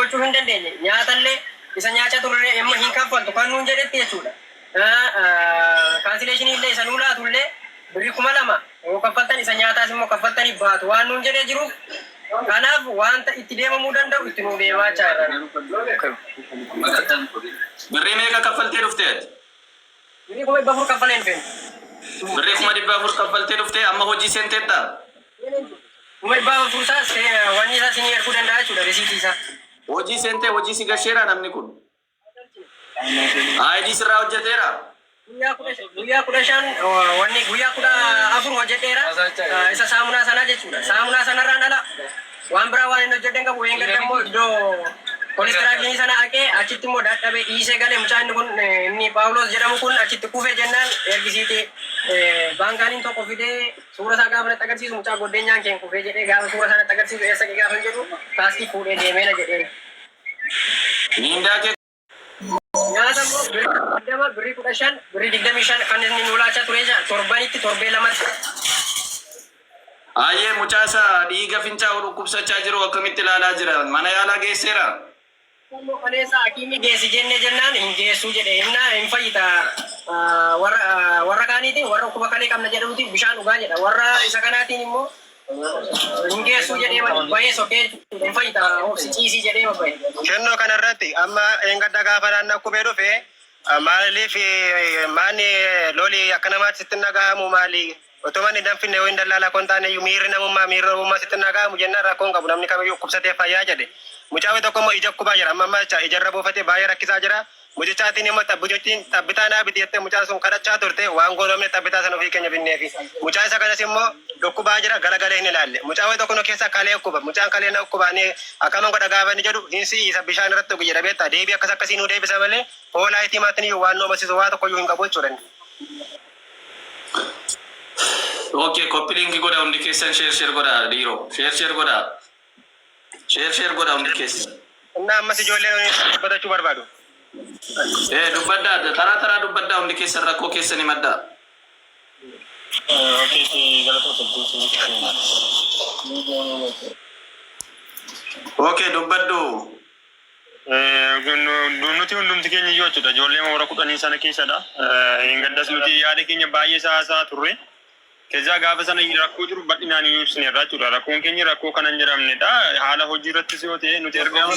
gochuu hin dandeenye nyaatallee isa nyaacha turre amma hin kaffaltu kan nuun jedhetti jechuudha. Kaansileeshinii illee isa nuu laatullee birrii 2000 yoo kaffaltan isa nyaataas immoo kaffaltanii baatu waan nuun jedhee jiruuf kanaaf wanta itti deemamuu danda'u itti nuu deemaa jaaran. Birrii meeqa kaffaltee dhufteet? Birrii 400 kaffaleen feene. Birrii 400 kaffaltee dhuftee amma hojii seenteetta? Umay baba fursaas wanni isaa sinii erguu danda'a jechuudha resiitii isaa. Hojii seentee hojii si gasheera namni kun. ID sirraa hojjeteera. Guyyaa 15 wanni guyyaa 14 hojjeteera. Isa saamunaa sanaa jechuudha. Saamunaa sanarraan ala waan biraa waan hin hojjedhen qabu wayeen gadammoo iddoo koolistiraakii sana haqee achitti immoo dadhabee dhiisee galee mucaan kun inni Paawulos jedhamu kun achitti kufee jennaan ergisiiti baankaaniin tokko fidee suura isaa gaafa natti agarsiisu mucaa goddeenyaan keen kufee jedhee gaafa suura isaa natti agarsiisu eessa gaafa jedhu taasii fuudhee deemeera jedheen. Miindaa kee nyaata immoo birrii 15 birrii 25 kan inni nu laachaa ture torbanitti torbee lamatti. Ayyee mucaasa dhiiga fincaa dhukkubsachaa jiru akkamitti ilaalaa jira? Mana yaalaa geesseera? Kaleessa hakiimii geessi jennee jennaan hin geessuu jedhe hin fayyita warra kaaniitiin warra dhukkuba kalee qabna jedhamutiin bishaan dhugaa jedha warra isa kanaatiin immoo hin geessuu jedhee bahee sokkee hin fayyita obsi ciisii jedhee bahe. Kennoo kanarratti amma eengadda gaafa naannoo qubee dhufe maaliif maanni lolii akka namaatti sitti nagahamu maali? Otoman idan finne waan dallala kontaane yu miirri namummaa sitti nagahamu jennaan rakkoon qabu namni kamiyyuu dhukkubsatee fayyaa jedhe. Mucaa tokko immoo ija kubaa jira amma ijarra buufatee baay'ee rakkisaa jira. Mucichaatiin immoo tabbitaa naa biti jettee mucaan sun kadhachaa turte waan goonamne tabbitaa sana ofii keenya binneefi. Mucaa isa kanas immoo dhukkubaa jira galagalee hin ilaalle. Mucaa tokko keessa kalee dhukkuba mucaan kalee na dhukkubaanii akkaman godha gaafa inni jedhu hin si'iisa bishaan irratti guyya dhabeetta deebii akkasii nuu deebisa malee hoolaa itti maatiin iyyuu waan noomasisu waa tokko iyyuu hin qabu jechuudha. Okay, copy link goda undi keessan share goda dhiiroo share goda. Share goda undi keessa. Innaa ammas ijoolleen dubbatachuu barbaadu. Dubbaddaa taraa dubbaddaa undi keessan rakkoo keessanii maddaa. Okay, dubbaddu. Nuti hundumti keenya iyyuu jechuudha. Ijoollee warra 10 sana keessadha. Hin gaddas nuti yaada keenya baay'ee saasaa turre. Keessa gaafa sana rakkoo jiru bal'inaan iyyuu isin irraa jechuudha. Rakkoon keenya rakkoo kanan jedhamnedha. Haala hojii irrattis yoo ta'e nuti ergaa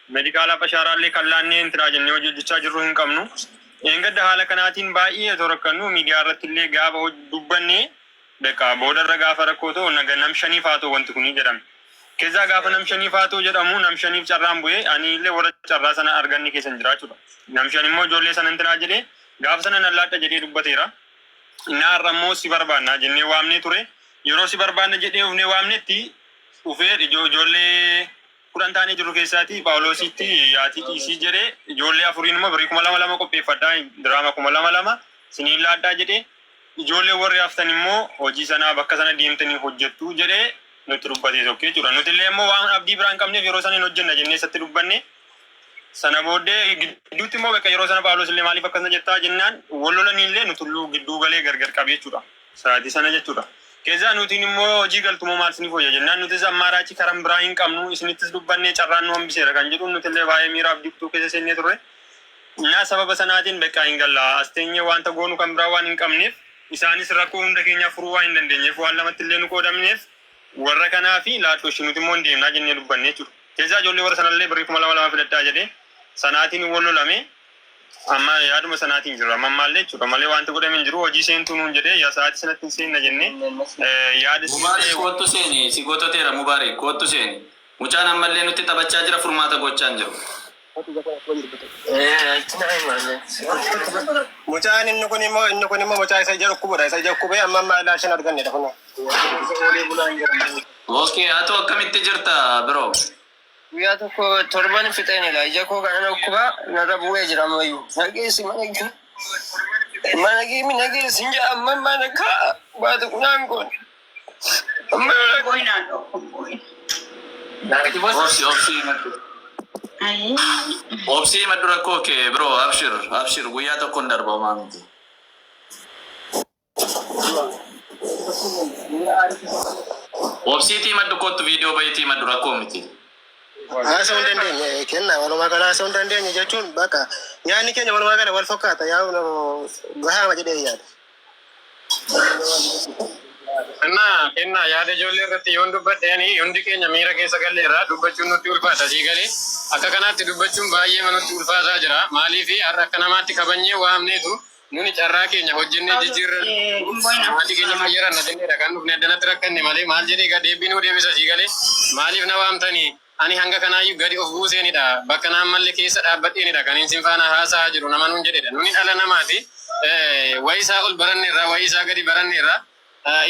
medikaala bashaaraallee kan laannee intiraa jennee hojjechaa jirru hin qabnu. Eengadda haala kanaatiin baay'ee otoo rakkannu miidiyaa irratti illee gaafa dubbannee beekaa boodarra gaafa rakkoo ta'u nam shaniif haa ta'u wanti kunii jedhame. Keessa gaafa nam shaniif haa ta'u jedhamu nam shaniif carraan bu'ee ani illee warra carraa sana arganni keessan jiraachuudha. Nam shan immoo ijoollee sana intiraa jedhee gaafa sana nallaadha jedhee dubbateera. Naarra immoo si barbaanna jennee waamnee ture. Yeroo si barbaanna jedhee ufnee waamnetti dhufee ijoollee 10 taanee jiru keessaati Paawulositti yaatii dhiisii jedhee ijoollee 4 immoo birrii 2000 qopheeffadhaa diraama 2000 siniin laadhaa jedhee ijoollee warri haftan immoo hojii sanaa bakka sana deemtanii hojjettu jedhee nuti dubbatee tokkee jira. Nuti illee immoo waan abdii biraan qabneef yeroo sana hin hojjenna jennee isatti dubbanne sana booddee gidduutti immoo bakka yeroo sana Paawulos illee maaliif akkasana jettaa jennaan wallolanii illee nutulluu gidduu galee gargar qabee jechuudha. Sa'aatii sana jechuudha. Keessa nutiin immoo hojii galtumoo maal isiniif hojja jennaan nuti ammaaraachi karan biraa hin qabnu isinittis dubbannee carraan nu hambiseera kan jedhu nuti illee baay'ee miira abdii kutuu keessa seennee turre. Naa sababa sanaatiin bakka hin gallaa asteenyee wanta goonu kan biraa waan hin qabneef isaanis rakkoo hunda keenya furuu waan hin dandeenyeef waan lamatti illee nu qoodamneef warra kanaa fi laatoo ishee nuti immoo hin deemnaa jennee dubbannee jechuudha. Keessa ijoollee warra sanallee birrii 2000 filadhaa jedhee sanaatiin wallolame amma yaaduma sanaatiin jira ammaallee jechuudha malee wanta godhame hin jiru hojii seentuu nuun jedhee yaa sa'aatii sanatti hin seenna jennee yaada Mubaarik kootu seeni si goototeera Mubaarik kootu seeni mucaan ammallee nutti taphachaa jira furmaata gochaa hin jiru. Mucaan inni kun immoo mucaa isa ija dhukkubudha. Isa ija dhukkubee amma ilaashan argannedha kun. Okay, haa ta'u akkamitti jirta biroo? Guyyaa tokko torban fixeenidha. Ija koo kana dhukkubaa narra bu'ee jira ammayyuu. Nageessi mana geemi nageessi hin jaa amma mana kaa baatu kunaan kun. Amma goinaan dhokkuboin. Obsi madura koke bro abshir guyyaa tokkoon darba maamti. Obsiitii maddu kottu viidiyoo bayitii maddu rakkoo miti. Haasa'uu hin dandeenye kenna walumaa gala haasa'uu hin dandeenye jechuun bakka nyaanni keenya walumaa gala wal fakkaata yaa'u gahaa jedhee yaada. Kenna yaada ijoollee irratti yoon dubbadheeni hundi keenya miira keessa galle irraa dubbachuun nutti ulfaata sii galee akka kanaatti dubbachuun baay'ee nutti ulfaataa jira maaliif har'a akka namaatti kabanyee waamneetu nuni carraa keenya hojjennee jijjiirra maatii keenya fayyaran na dandeedha kan dhufne addanatti rakkanne malee maal jedhee egaa deebii nuu deebisa sii galee maaliif na waamtanii ani hanga kanaayyuu gadi of buuseenidha bakka naan mallee keessa dhaabbadheenidha kan hin sinfaana haasaa jiru nama nuun jedhedha nuni dhala namaati wayisaa ol baranneerra wayisaa gadi baranneerra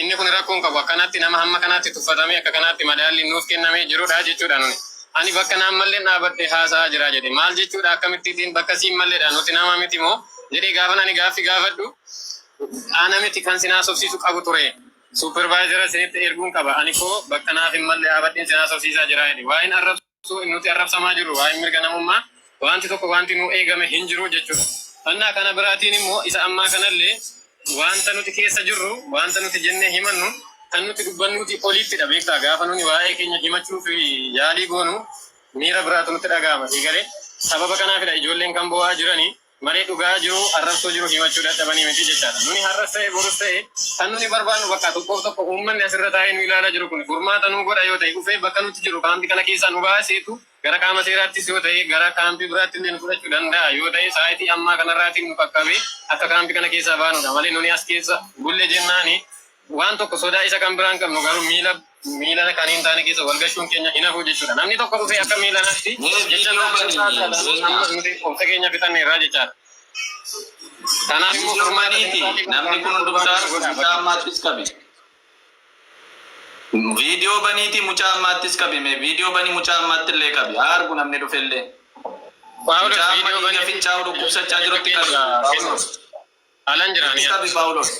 inni kun rakkoon qabu akkanatti nama hamma kanaatti tuffatame akka kanaatti madaalli nuuf kennamee jirudha jechuudha nuni ani bakka naan mallee dhaabbadhe haasaa jira jedhe maal jechuudha akkamittiin bakka siin malleedha nuti nama miti moo jedhee gaafa ani gaaffii gaafadhu ana miti kan sinaa sobsiisu qabu ture supervaayizara sinitti erguun qaba ani koo bakka naaf hin mallee dhaabadheen sinaa sobsiisaa jira jedhe waa'in arrabsuu nuti arrabsamaa jirru waa'in mirga namummaa wanti tokko wanti nu eegame hin jiru jechuudha annaa kana biraatiin immoo isa ammaa kanallee wanta nuti keessa jirru wanta nuti jennee himannu kan nuti dubbannuuti oliittidha beektaa gaafa nuni waa'ee keenya himachuu fi yaalii goonu miira biraatu nutti dhaga'ama eegalee sababa kanaafidha ijoolleen kan bo'aa jiranii malee dhugaa jiru arrabsoo jiru himachuu dadhabanii miti jechaadha nuni har'as ta'e borus ta'e kan nuni barbaannu bakka tokkoof tokko uummanni asirra taa'ee nu ilaalaa jiru kun furmaata nu godha yoo ta'e dhufee bakka nuti jiru kaampii kana keessaa nu baaseetu gara qaama seeraattis yoo ta'e gara kaampii biraatti illee nu fudhachuu danda'a yoo ta'e saayitii ammaa kanarraatiin nu qaqqabee akka kaampii kana keessaa baanudha malee nuni as keessa bulle jennaani waan tokko sodaa isa kan biraan qabnu garuu miila kan hin taane keessa walgashuun keenya hin hafu jechuudha namni tokko dhufee akka miila natti jecha nuti obsa keenya fixanneerraa jechaadha. Kanaaf immoo furmaaniiti namni kun hundumsaa mucaa ammaattis qabe. Viidiyoo baniiti mucaa ammaattis qabime viidiyoo banii mucaa ammaatti illee qabe haa argu namni dhufellee. Mucaa banii fincaa'u dhukkubsachaa jirutti qabe. Alan jiraanii. Qabe Paawulos.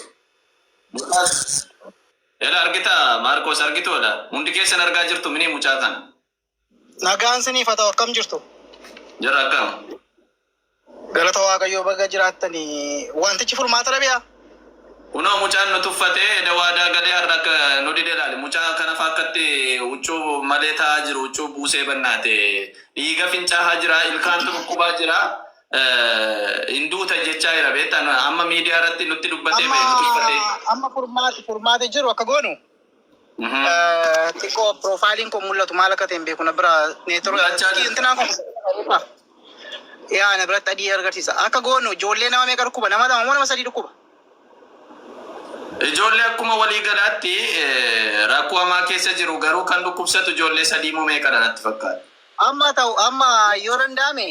Ela argita Marcos argitoodha hundi keessan argaa jirtu mini mucaa kana. Nagaan siniif haa ta'u akkam jirtu? Jira akkam. Galata Waaqayyoo baga jiraattanii wantichi furmaata dhabiyaa? Kunoo mucaan nu tuffatee dawaadaa galee har'a akka nu dide laale mucaa kana fakkatti huccuu malee taa'aa jiru huccuu buusee bannaate dhiiga fincaa'aa jira ilkaantu dhukkubaa jira hinduuta jechaa jira beektan amma miidiyaa irratti nutti dubbatee ba'e nu tuffatee. Amma furmaate jiru akka goonu xiqqoo piroofaayiliin kun mul'atu maal akka ta'e hin beeku na bira neetworkii intinaa kun yaa na biratti adii agarsiisa akka goonu ijoollee nama meeqa dhukkuba nama lama moo nama sadii dhukkuba? Ijoollee akkuma walii galaatti rakkoo hamaa keessa jiru garuu kan dhukkubsatu ijoollee sadii moo meeqadha natti fakkaata. Amma ta'u amma yoo danda'ame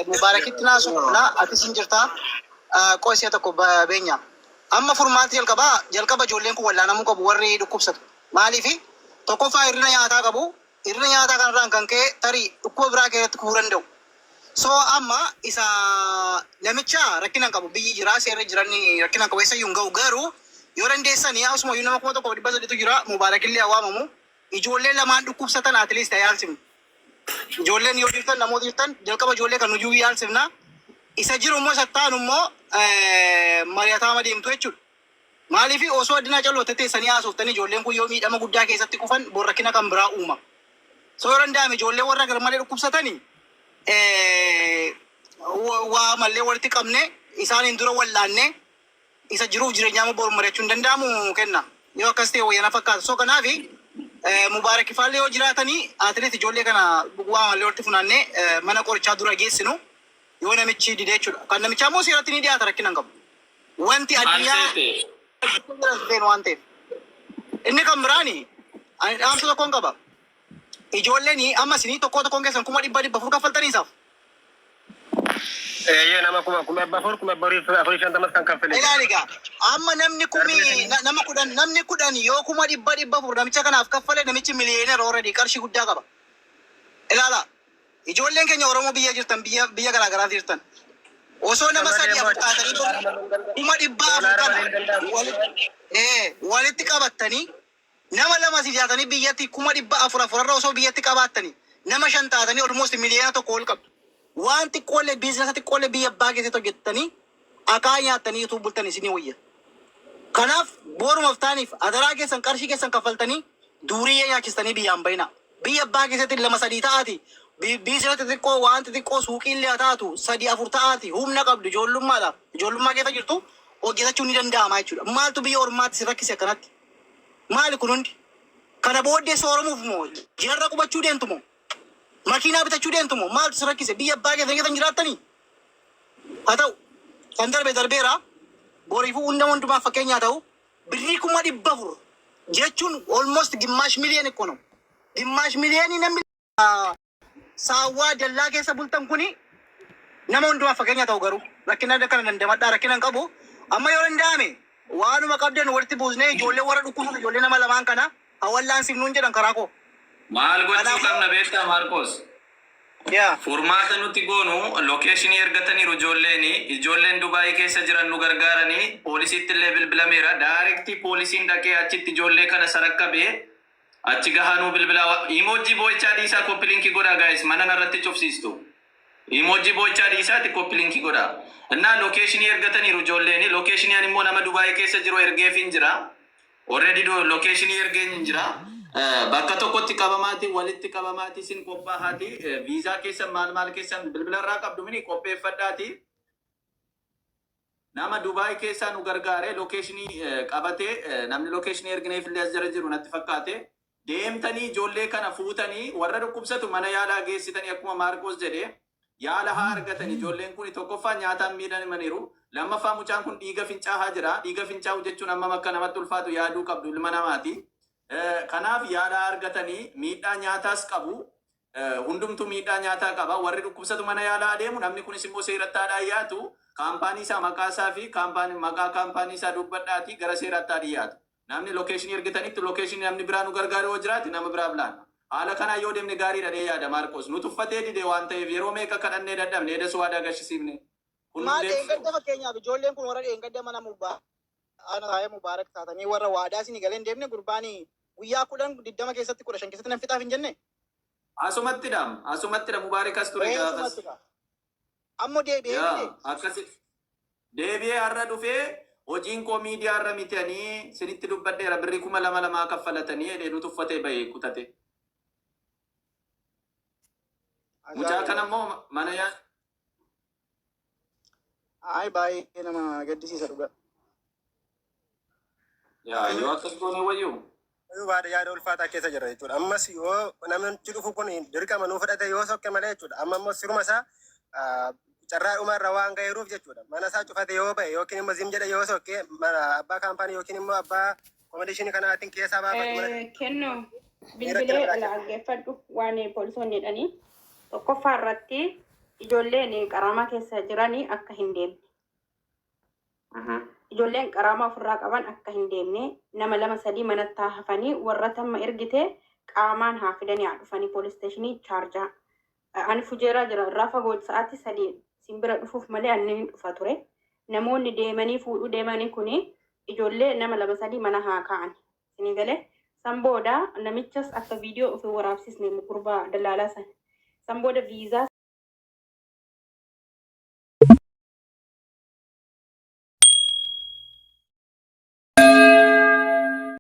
Mubaarakitti naasuudha atis hin jirtaa qo'isee tokko beenya. Amma furmaati jalqaba ijoolleen kun wallaanamuu qabu warri dhukkubsatu. Maaliif tokkoffaa hir'ina nyaataa qabu hir'ina nyaataa kanarraan kan ka'e tarii dhukkuba biraa keessatti kufuu danda'u. So amma isa namicha rakkina qabu biyyi jiraa seerri jiranni rakkina qabu eessayyuu hin ga'u garuu yoo dandeessanii asuma yoo nama kuma tokko dhibba sadiitu jira Mubaarakillee waamamu ijoolleen lamaan dhukkubsatan atleast yaalsifna. Ijoolleen yoo jirtan namoota jirtan jalqaba ijoollee kan nuyi yaalsifna. Isa jiru immoo sattaan immoo mari'ataa deemtu jechuudha. Maaliif osoo addunyaa calootte teessanii haasoftanii ijoolleen kun yoo miidhama guddaa keessatti kufan rakkina kan biraa uuma. So yoo danda'ame ijoollee warra garmalee dhukkubsatanii waa mallee walitti qabne isaaniin dura wallaanne isa jiruuf jireenyaa boru mari'achuun danda'amu kenna. Yoo akkas ta'e wayyana fakkaata. So kanaaf Mubaarakifaallee yoo jiraatanii atileet ijoollee kana waa mallee walitti funaannee mana qorichaa dura geessinu yoo namichi dide jechuudha. Kan namichaa immoo seeratti ni dhiyaata rakkina hin qabu. Wanti addunyaa waan ta'eef. Inni kan biraani ani dhaamsa tokkoon qaba. Ijoolleen amma isinii tokkoon keessan 1,400 kaffaltanii isaaf. Nama kuma barii afurii shantamas kan kaffale. Ilaaligaa amma namni kudhan yoo 1,400 namicha kanaaf kaffale namichi miliyeener already qarshii guddaa qaba. Ilaala ijoolleen keenya Oromoo biyya jirtan biyya garaagaraa jirtan osoo nama sadii afurtaatanii 1,400 walitti qabattanii nama lama sijaatanii biyyatti 400 osoo biyyatti qabaattanii nama 5 taatanii almost miliyoona tokko ol qabdu. Waan xiqqoolee biizinasa xiqqoolee biyya abbaa keessatti hojjettanii akaa nyaattanii utuu bultan isinii wayya. Kanaaf boorumaf taaniif adaraa keessan qarshii keessan kaffaltanii durii nyaachistanii biyyaan bayna. Biyya abbaa keessatti lama sadii ta'aati. Biisirratti xixiqqoo waan xixiqqoo suuqiillee taatu sadii afur ta'aati. Humna qabdu ijoollummaadhaaf. Ijoollummaa keessa jirtu hojjetachuun ni danda'ama jechuudha. Maaltu biyya ormaatti si rakkise akkanatti? Maali kun hundi? Kana booddee sooromuuf moo jarra qubachuu deemtu moo makiinaa bitachuu deemtu moo maaltu si rakkise? Biyya abbaa keessan jiraattanii? Haa ta'u kan darbeera boriifuu hundumaa fakkeenyaa ta'u birrii 400 jechuun almost gimaash miliyoon ikkono. Gimaash miliyoonii namni saawwaa dallaa keessa bultan kuni nama hundumaa fakkeenyaa ta'u garuu rakkina kana dandamadhaa rakkina qabu amma yoo danda'ame waanuma qabdan walitti buusnee ijoollee warra dhukkubsatu ijoollee nama lamaan kana hawallaan simnuun jedhan karaa koo. Maal gochuu qabna beektaa Maarkos? Furmaata nuti goonu lokeeshinii ergataniiru ijoolleen Dubaayii keessa jiran nu gargaaranii poolisiitti illee bilbilameera. Daarektii poolisiin dhaqee achitti ijoollee kana sarakkabee achi gahaanuu bilbilaa imoojii boo'ichaa dhiisaa koppilinkii godhaa gaayis mana narratti cufsiistu. Imoojii boo'ichaa dhiisaatti koppilinkii godhaa. Innaa lokeeshinii ergataniiru ijoolleen lokeeshinii immoo nama Dubaayii keessa jiru ergeef hin jira. Already lokeeshinii ergeen hin jira. Bakka tokkotti qabamaati walitti qabamaati sin qophaa'aati viizaa keessan maal keessan bilbilarraa qabdu mini qopheeffadhaati nama Dubaayii keessaa nu gargaare lokeeshinii qabatee namni lokeeshinii ergineef illee as jira jiru natti fakkaate deemtanii ijoollee kana fuutanii warra dhukkubsatu mana yaalaa geessitanii akkuma Maarkos jedhee yaala haa argatan ijoolleen kun tokkoffaa nyaataan miidhamaniiru lammaffaa mucaan kun dhiiga fincaa'aa jira dhiiga fincaa'u jechuun amma akka namatti ulfaatu yaaduu qabdu ilma namaati. Kanaaf yaala argatanii miidhaa nyaataas qabu hundumtu miidhaa nyaataa qaba warri dhukkubsatu mana yaalaa adeemu namni kunis immoo seeratti dhiyaatu kaampaanii isaa maqaa isaa fi maqaa kaampaanii isaa dubbadhaati gara seeratti dhiyaatu namni lokeeshinii ergatanitti lokeeshinii namni biraa nu gargaaru yoo jiraate nama biraa bilaan haala kanaa yoo deemne gaariidha dhee yaada Maarkos nu tuffatee dide waan ta'eef yeroo meeqa kadhannee dadhabne edes waadaa gashisiifne. Maal dheengadda fakkeenyaaf ijoolleen kun warra dheengadda mana mubaarak taatanii warra waadaa isin galee hin deemne gurbaanii guyyaa 10 keessatti 15 keessatti nan fixaaf hin jenne. Asumattidha mubaarikas ture gaafas. Ammoo deebi'ee akkasi deebi'ee har'a dhufee hojiin koo miidiyaa irra mitanii sinitti dubbadheera birrii 2,200 kaffalatanii jedhee nu tuffatee bahee kutate. Mucaa kana immoo mana yaa. Ay baay'ee nama gaddisiisa dhugaa. Yoo akkas goone wayyuu. Baada yaada ulfaataa keessa jira jechuudha. Ammas yoo namni dhufu kun dirqama nuu fudhate yoo sokke malee jechuudha. Amma immoo siruma isaa carraa dhumarra waan ga'eeruuf jechuudha. Mana isaa cufate yoo ba'e yookiin immoo zim jedhe yoo sokke abbaa kaampaanii yookiin immoo abbaa koomedishinii kanaatiin keessaa baafatu. Kennuu bilbilee dhaggeeffadhu waan poolisoonni jedhanii tokkoffaa irratti ijoolleen qaramaa keessa jiranii akka hin deemne. Ijoolleen qaramaa ofirraa qaban akka hin deemne nama 2-3 manatti hafanii warra tamma ergite qaamaan haa fidanii haa dhufanii poolis isteeshinii chaarjaa. Ani fujeeraa jira irraa fagoo sa'aatii 3 simbira dhufuuf malee ani dhufa ture. Namoonni deemanii fuudhuu deemanii kuni ijoollee nama 2-3 mana haa kaa'an. Isinii galee san booda namichas akka viidiyoo ofii waraabsisne gurbaa dallaalaa san. San booda viizaa